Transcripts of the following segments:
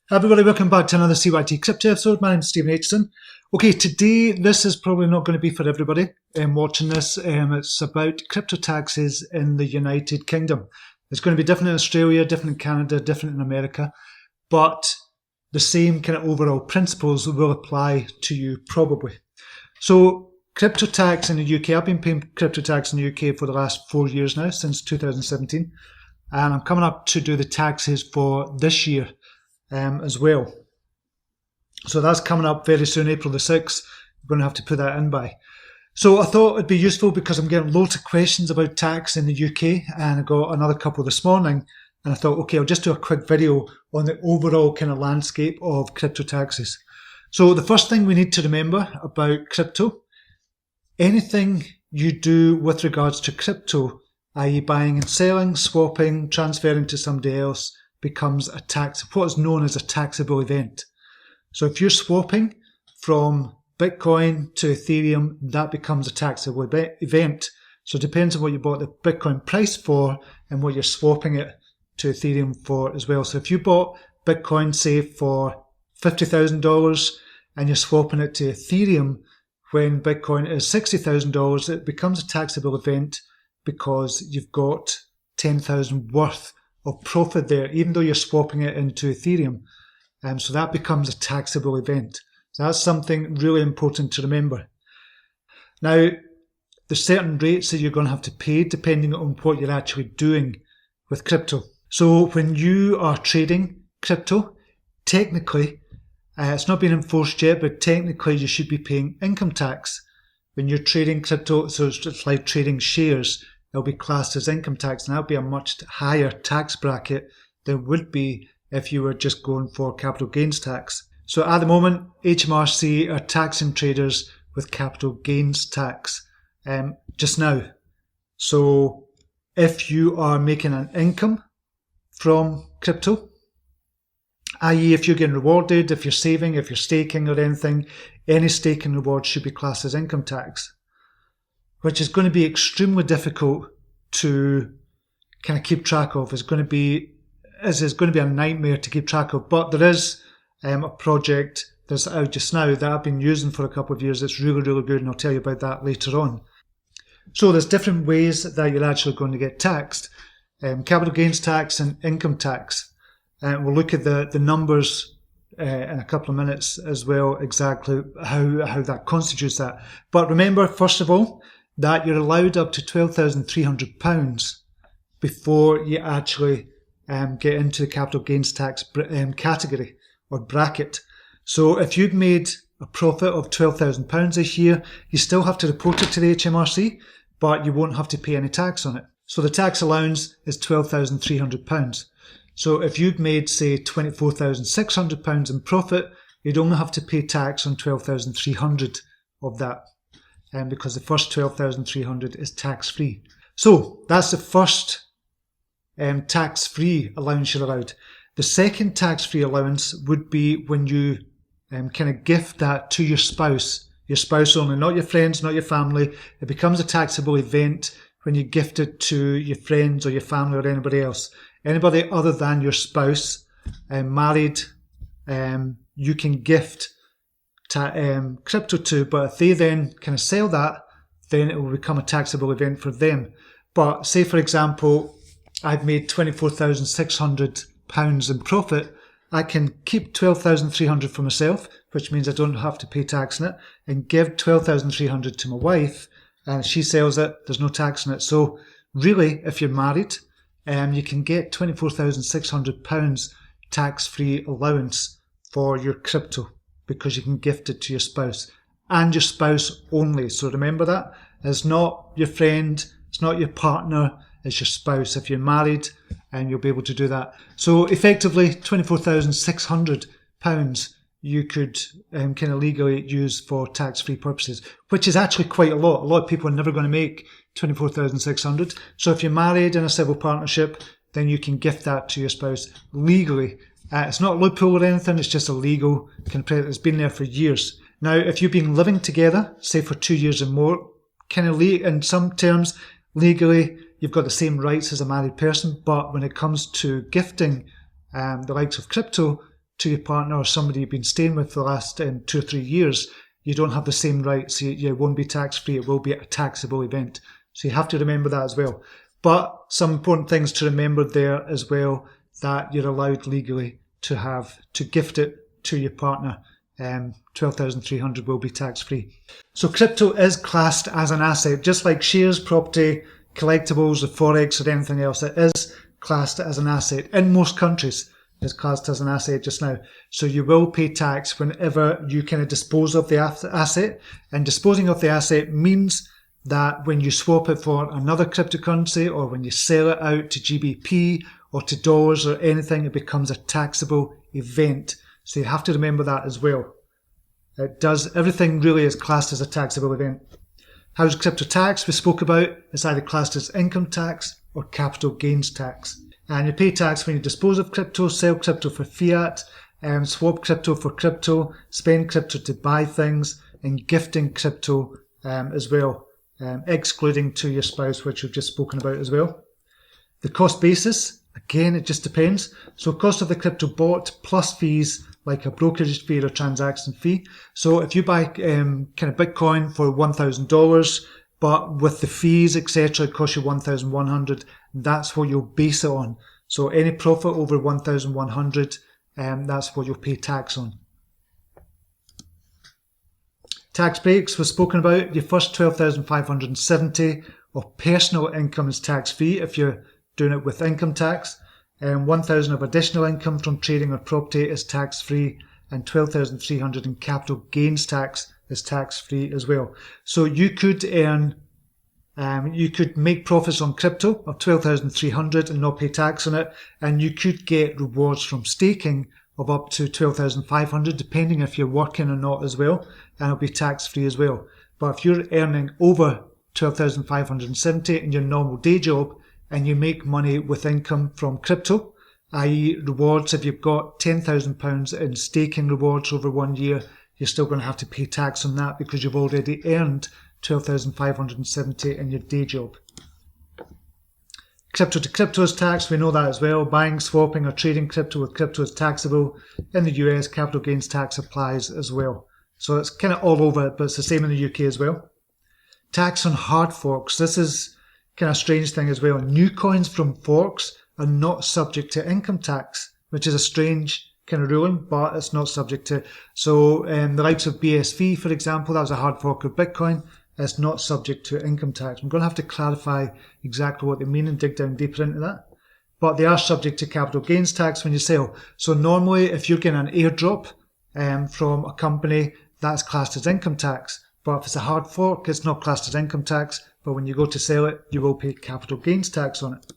Everybody, welcome back to another CYT-Crypto episode. My name is Stephen Aitchison. Okay, today this is probably not going to be for everybody watching this. It's about crypto taxes in the United Kingdom. It's going to be different in Australia, different in Canada, different in America, but the same kind of overall principles will apply to you probably. So crypto tax in the UK, I've been paying crypto tax in the UK for the last 4 years now, since 2017, and I'm coming up to do the taxes for this year as well. So that's coming up very soon, April the 6th. I'm going to have to put that in by. So I thought it'd be useful because I'm getting loads of questions about tax in the UK, and I got another couple this morning, and I thought, okay, I'll just do a quick video on the overall kind of landscape of crypto taxes. So the first thing we need to remember about crypto, anything you do with regards to crypto, i.e. buying and selling, swapping, transferring to somebody else, becomes a tax, what is known as a taxable event. So if you're swapping from Bitcoin to Ethereum, that becomes a taxable event. So it depends on what you bought the Bitcoin price for and what you're swapping it to Ethereum for as well. So if you bought Bitcoin, say, for $50,000 and you're swapping it to Ethereum when Bitcoin is $60,000, it becomes a taxable event because you've got 10,000 worth of profit there, even though you're swapping it into Ethereum. So that becomes a taxable event. So that's something really important to remember. Now, there's certain rates that you're going to have to pay depending on what you're actually doing with crypto. So when you are trading crypto, technically, it's not been enforced yet, but technically you should be paying income tax. When you're trading crypto, so it's like trading shares, it'll be classed as income tax, and that'll be a much higher tax bracket than would be if you were just going for capital gains tax. So at the moment, HMRC are taxing traders with capital gains tax just now. So if you are making an income from crypto, i.e. if you're getting rewarded, if you're saving, if you're staking or anything, any staking reward should be classed as income tax, which is going to be extremely difficult to kind of keep track of. It's going to be a nightmare to keep track of. But there is a project that's out just now that I've been using for a couple of years that's really, really good, and I'll tell you about that later on. So there's different ways that you're actually going to get taxed. Capital gains tax and income tax. We'll look at the numbers in a couple of minutes as well, exactly how that constitutes that. But remember, first of all, that you're allowed up to £12,300 before you actually get into the capital gains tax category or bracket. So if you've made a profit of £12,000 this year, you still have to report it to the HMRC, but you won't have to pay any tax on it. So the tax allowance is £12,300. So if you've made, say, £24,600 in profit, you'd only have to pay tax on £12,300 of that, because the first £12,300 is tax-free. So that's the first tax-free allowance you're allowed. The second tax-free allowance would be when you kind of gift that to your spouse only, not your friends, not your family. It becomes a taxable event when you gift it to your friends or your family or anybody else. Anybody other than your spouse, married, you can gift crypto to, but if they then kind of sell that, then it will become a taxable event for them. But say, for example, I've made £24,600 in profit, I can keep £12,300 for myself, which means I don't have to pay tax on it, and give £12,300 to my wife, and she sells it, there's no tax on it. So really, if you're married, you can get £24,600 tax-free allowance for your crypto because you can gift it to your spouse, and your spouse only. So remember that. It's not your friend, it's not your partner, it's your spouse. If you're married, and you'll be able to do that. So effectively, £24,600 you could kind of legally use for tax-free purposes, which is actually quite a lot. A lot of people are never going to make £24,600. So if you're married in a civil partnership, then you can gift that to your spouse legally. It's not a loophole or anything, it's just a legal kind of, it's been there for years. Now, if you've been living together, say for 2 years or more, kind of in some terms, legally, you've got the same rights as a married person, but when it comes to gifting the likes of crypto, to your partner or somebody you've been staying with for the last 2 or 3 years, you don't have the same rights. You won't be tax-free. It will be a taxable event. So you have to remember that as well. But some important things to remember there as well, that you're allowed legally to gift it to your partner. 12,300 will be tax-free. So crypto is classed as an asset, just like shares, property, collectibles, or forex, or anything else. It is classed as an asset in most countries. It's classed as an asset just now. So you will pay tax whenever you kind of dispose of the asset. And disposing of the asset means that when you swap it for another cryptocurrency, or when you sell it out to GBP or to dollars or anything, it becomes a taxable event. So you have to remember that as well. Everything really is classed as a taxable event. How's crypto tax? We spoke about. It's either classed as income tax or capital gains tax. And you pay tax when you dispose of crypto, sell crypto for fiat, swap crypto for crypto, spend crypto to buy things, and gifting crypto as well, excluding to your spouse, which we've just spoken about as well. The cost basis, again, it just depends. So cost of the crypto bought plus fees, like a brokerage fee or transaction fee. So if you buy kind of Bitcoin for $1,000, but with the fees, etc., it costs you $1,100, that's what you'll base it on. So any profit over $1,100, that's what you'll pay tax on. Tax breaks was spoken about. Your first $12,570 of personal income is tax-free if you're doing it with income tax. $1,000 of additional income from trading or property is tax-free, and $12,300 in capital gains tax is tax-free as well. So you could you could make profits on crypto of $12,300 and not pay tax on it, and you could get rewards from staking of up to $12,500, depending if you're working or not as well, and it'll be tax-free as well. But if you're earning over $12,570 in your normal day job, and you make money with income from crypto, i.e. rewards, if you've got £10,000 in staking rewards over 1 year, you're still going to have to pay tax on that because you've already earned $12,570 in your day job. Crypto to crypto is taxed, we know that as well. Buying, swapping or trading crypto with crypto is taxable. In the US, capital gains tax applies as well. So it's kind of all over it, but it's the same in the UK as well. Tax on hard forks. This is kind of strange thing as well. New coins from forks are not subject to income tax, which is a strange kind of ruling, but it's not subject to. So the likes of BSV, for example, that was a hard fork of Bitcoin, it's not subject to income tax. I'm going to have to clarify exactly what they mean and dig down deeper into that. But they are subject to capital gains tax when you sell. So normally if you're getting an airdrop from a company, that's classed as income tax. But if it's a hard fork, it's not classed as income tax. But when you go to sell it, you will pay capital gains tax on it.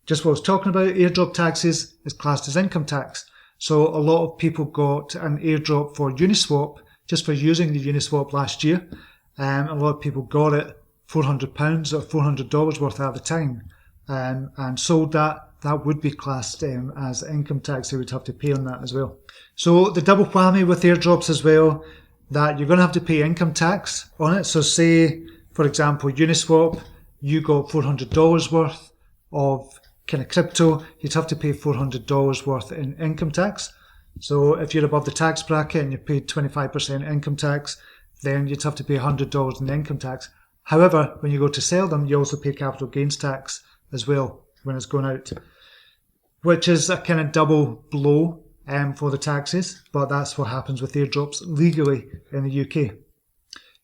Just what I was talking about, airdrop taxes is classed as income tax. So a lot of people got an airdrop for Uniswap just for using the Uniswap last year. A lot of people got it £400 or $400 worth at the time and sold that. That would be classed as income tax. They would have to pay on that as well. So the double whammy with airdrops as well, that you're going to have to pay income tax on it. So say, for example, Uniswap, you got $400 worth of kind of crypto, you'd have to pay $400 worth in income tax. So if you're above the tax bracket and you paid 25% income tax, then you'd have to pay $100 in income tax. However, when you go to sell them, you also pay capital gains tax as well when it's going out, which is a kind of double blow for the taxes, but that's what happens with airdrops legally in the UK.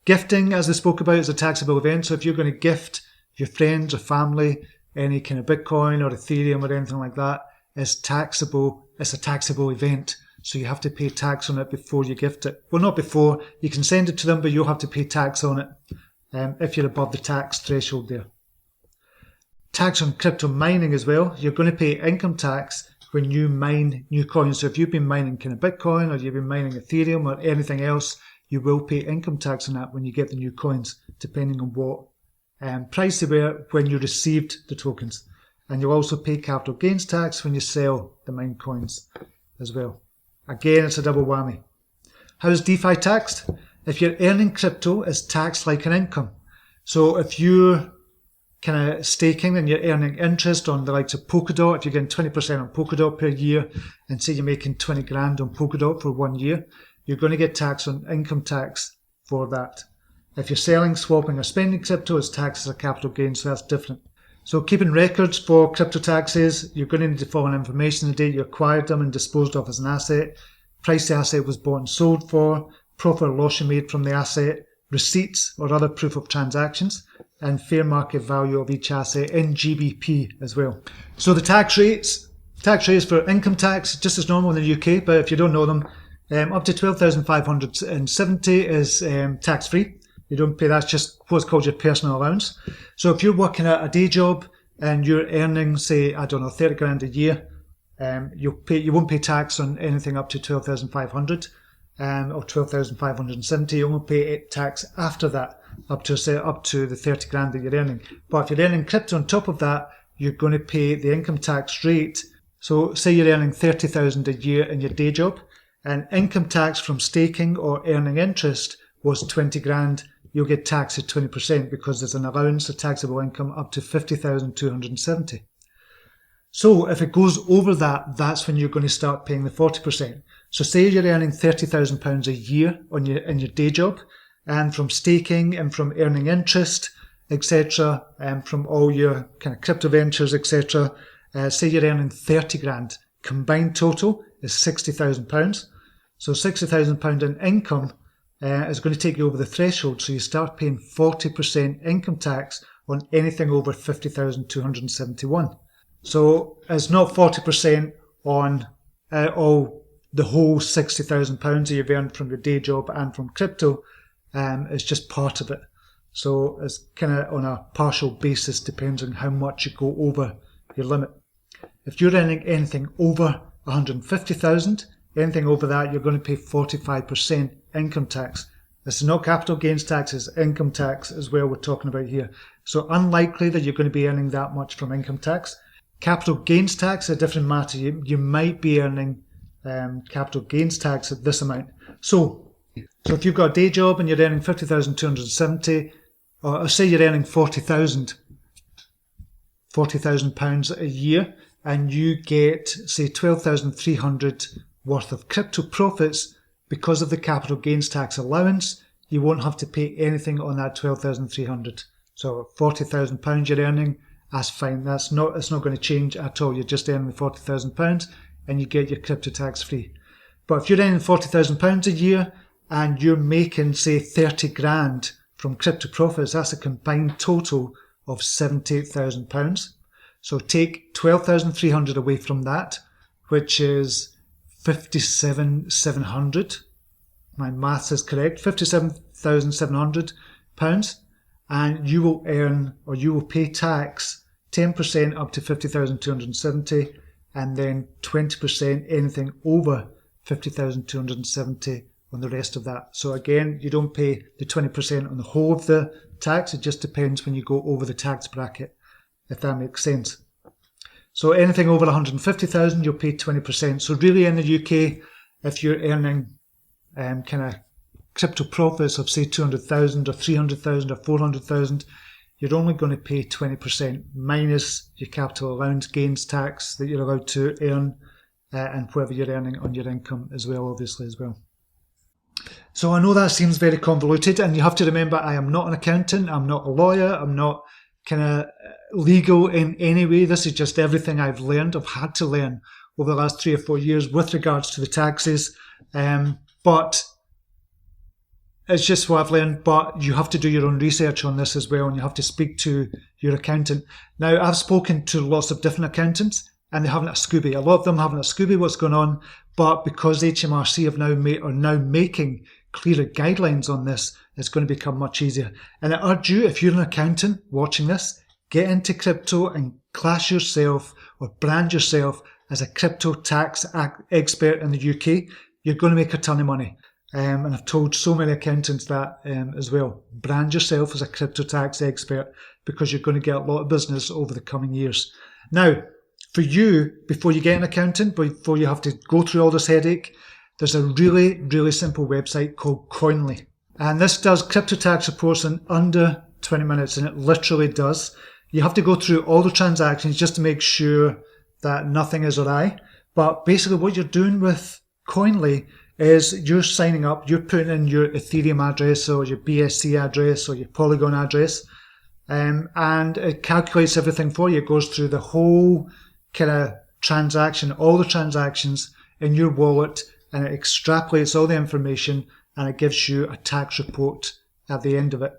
Gifting, as I spoke about, is a taxable event. So if you're going to gift your friends or family any kind of Bitcoin or Ethereum or anything like that, it's taxable. It's a taxable event. So you have to pay tax on it before you gift it. Well, not before. You can send it to them, but you'll have to pay tax on it if you're above the tax threshold there. Tax on crypto mining as well. You're going to pay income tax when you mine new coins. So if you've been mining kind of Bitcoin or you've been mining Ethereum or anything else, you will pay income tax on that when you get the new coins, depending on what price they were when you received the tokens. And you'll also pay capital gains tax when you sell the mined coins as well. Again, it's a double whammy. How is DeFi taxed? If you're earning crypto, it's taxed like an income. So if you're kind of staking and you're earning interest on the likes of Polkadot, if you're getting 20% on Polkadot per year, and say you're making 20 grand on Polkadot for 1 year, you're going to get taxed on income tax for that. If you're selling, swapping, or spending crypto, it's taxed as a capital gain, so that's different. So keeping records for crypto taxes, you're going to need the following information: the date you acquired them and disposed of as an asset, price the asset was bought and sold for, profit or loss you made from the asset, receipts or other proof of transactions, and fair market value of each asset in GBP as well. So the tax rates for income tax, just as normal in the UK, but if you don't know them, up to 12,570 is tax-free. You don't pay, that's just what's called your personal allowance. So if you're working at a day job and you're earning, say, 30 grand a year, you won't pay tax on anything up to 12,500 or 12,570. You won't pay tax after that up to the 30 grand that you're earning. But if you're earning crypto on top of that, you're going to pay the income tax rate. So say you're earning 30,000 a year in your day job, and income tax from staking or earning interest was 20 grand. You'll get taxed at 20% because there's an allowance of taxable income up to 50,270. So if it goes over that, that's when you're going to start paying the 40%. So say you're earning £30,000 a year in your day job, and from staking and from earning interest, etc., and from all your kind of crypto ventures, etc., say you're earning 30 grand. Combined total is £60,000. So £60,000 in income is going to take you over the threshold, so you start paying 40% income tax on anything over 50,271. So it's not 40% on all the whole £60,000 that you've earned from your day job and from crypto. It's just part of it. So it's kind of on a partial basis, depends on how much you go over your limit. If you're earning anything over 150,000, anything over that, you're going to pay 45% income tax. This is not capital gains tax, it's income tax as well we're talking about here. So unlikely that you're going to be earning that much from income tax. Capital gains tax is a different matter. You might be earning capital gains tax at this amount. So if you've got a day job and you're earning 50,270, or say you're earning £40,000 a year, and you get, say, 12,300 worth of crypto profits, because of the capital gains tax allowance, you won't have to pay anything on that 12,300. So £40,000 you're earning, that's fine. It's not going to change at all. You're just earning the £40,000 and you get your crypto tax free. But if you're earning £40,000 a year and you're making, say, 30 grand from crypto profits, that's a combined total of £78,000. So take 12,300 away from that, which is 57,700. My maths is correct. £57,700, and you will earn, or you will pay tax 10% up to 50,270, and then 20% anything over 50,270 on the rest of that. So again, you don't pay the 20% on the whole of the tax. It just depends when you go over the tax bracket, if that makes sense. So anything over 150,000, you'll pay 20%. So really in the UK, if you're earning kind of crypto profits of say 200,000 or 300,000 or 400,000, you're only going to pay 20% minus your capital allowance gains tax that you're allowed to earn and whatever you're earning on your income as well, obviously as well. So I know that seems very convoluted, and you have to remember I am not an accountant, I'm not a lawyer, I'm not kind of legal in any way. This is just everything I've learned, I've had to learn over the last 3 or 4 years with regards to the taxes. But it's just what I've learned. But you have to do your own research on this as well, and you have to speak to your accountant. Now, I've spoken to lots of different accountants, and they haven't a Scooby. A lot of them haven't a Scooby what's going on. But because HMRC are now making clearer guidelines on this, it's going to become much easier. And I urge you, if you're an accountant watching this, get into crypto and class yourself or brand yourself as a crypto tax expert in the UK. You're going to make a ton of money. And I've told so many accountants that as well. Brand yourself as a crypto tax expert, because you're going to get a lot of business over the coming years. Now, for you, before you get an accountant, before you have to go through all this headache, there's a really, really simple website called Coinly. And this does crypto tax reports in under 20 minutes, and it literally does. You have to go through all the transactions just to make sure that nothing is awry. But basically what you're doing with Coinly is you're signing up, you're putting in your Ethereum address or your BSC address or your Polygon address, and it calculates everything for you. It goes through the whole kind of transaction, all the transactions in your wallet, and it extrapolates all the information and it gives you a tax report at the end of it.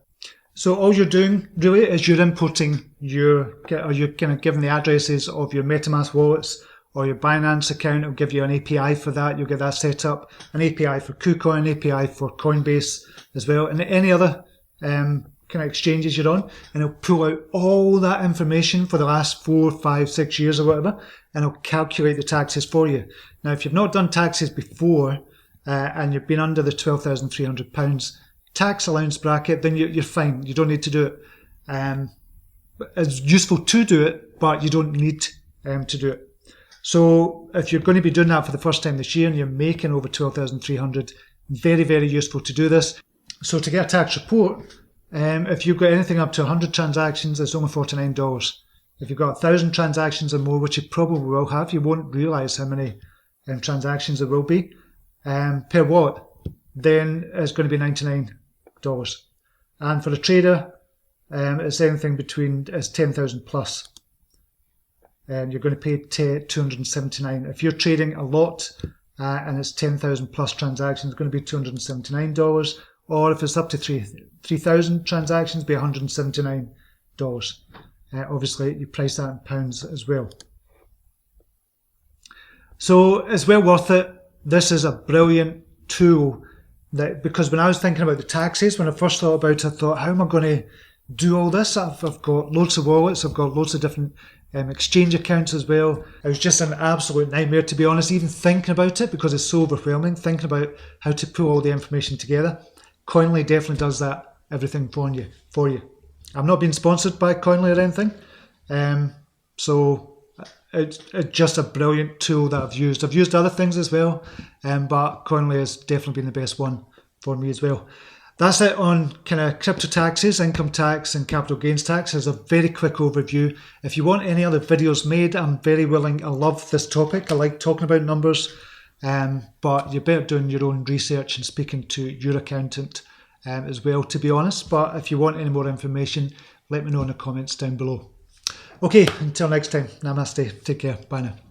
So all you're doing really is you're inputting you're kind of giving the addresses of your MetaMask wallets or your Binance account. It'll give you an API for that. You'll get that set up. An API for KuCoin, API for Coinbase as well, and any other kind of exchanges you're on. And it'll pull out all that information for the last 4, 5, 6 years or whatever, and it'll calculate the taxes for you. Now, if you've not done taxes before and you've been under the £12,300 tax allowance bracket, then you're fine. You don't need to do it. It's useful to do it, but you don't need to do it. So if you're going to be doing that for the first time this year and you're making over 12,300, very, very useful to do this. So to get a tax report, if you've got anything up to 100 transactions, it's only $49. If you've got 1,000 transactions or more, which you probably will have, you won't realise how many transactions there will be per wallet, then it's going to be $99. And for a trader, it's anything between 10,000 plus. And you're going to pay $279. If you're trading a lot and it's 10,000 plus transactions, it's going to be $279. Or if it's up to 3,000 transactions, it'll be $179. Obviously, you price that in pounds as well. So it's well worth it. This is a brilliant tool. Because when I was thinking about the taxes, when I first thought about it, I thought, how am I going to do all this? I've got loads of wallets, I've got loads of different exchange accounts as well. It was just an absolute nightmare, to be honest, even thinking about it, because it's so overwhelming, thinking about how to pull all the information together. Coinly definitely does that, everything for you. I'm not being sponsored by Coinly or anything, so it's just a brilliant tool that I've used. I've used other things as well, but Coinly has definitely been the best one for me as well. That's it on kind of crypto taxes, income tax and capital gains tax as a very quick overview. If you want any other videos made, I'm very willing. I love this topic. I like talking about numbers, but you're better doing your own research and speaking to your accountant as well, to be honest. But if you want any more information, let me know in the comments down below. Okay, until next time, namaste, take care, bye now.